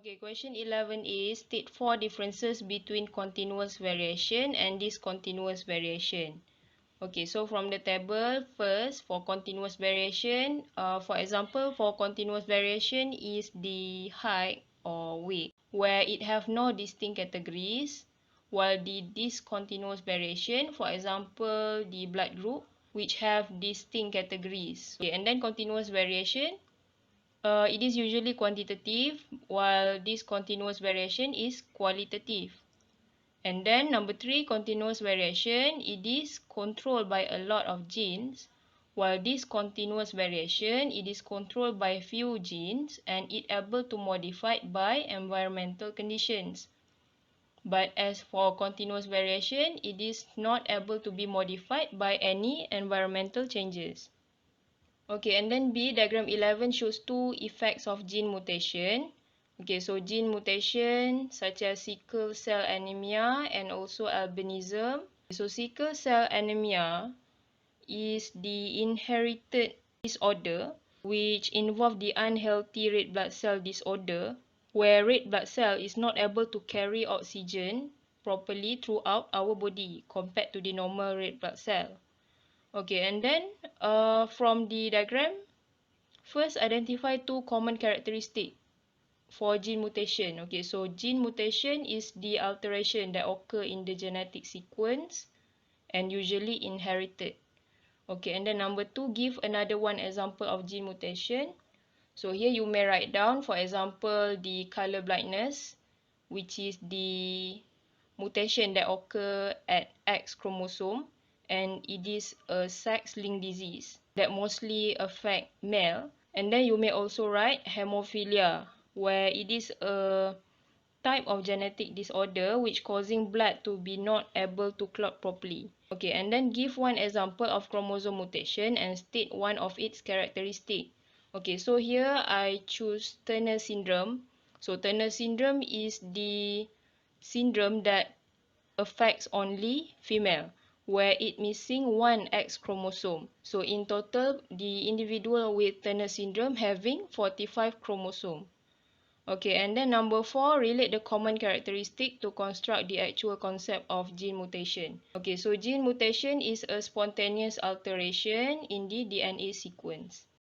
Okay, question 11 is state 4 differences between continuous variation and discontinuous variation. Okay, so from the table, first for continuous variation, for example, for continuous variation is the height or weight, where it have no distinct categories, while the discontinuous variation, for example, the blood group, which have distinct categories. Okay, and then continuous variation, it is usually quantitative, while discontinuous variation is qualitative. And then number 3, continuous variation, it is controlled by a lot of genes, while discontinuous variation, it is controlled by few genes and it able to modify by environmental conditions. But as for continuous variation, it is not able to be modified by any environmental changes. Okay, and then B, diagram 11 shows two effects of gene mutation. Okay, so gene mutation such as sickle cell anemia and also albinism. So sickle cell anemia is the inherited disorder which involve the unhealthy red blood cell disorder, where red blood cell is not able to carry oxygen properly throughout our body compared to the normal red blood cell. Okay, and then from the diagram, first identify two common characteristics for gene mutation. Okay, so gene mutation is the alteration that occur in the genetic sequence and usually inherited. Okay, and then number 2, give another one example of gene mutation. So here you may write down, for example, the color blindness, which is the mutation that occur at X chromosome, and it is a sex-linked disease that mostly affect male. And then you may also write hemophilia, where it is a type of genetic disorder which causing blood to be not able to clot properly. Okay, and then give one example of chromosome mutation and state one of its characteristics. Okay, so here I choose Turner syndrome. So Turner syndrome is the syndrome that affects only female, where it missing one X chromosome. So in total, the individual with Turner syndrome having 45 chromosome. Okay, and then number 4, relate the common characteristic to construct the actual concept of gene mutation. Okay, so gene mutation is a spontaneous alteration in the DNA sequence.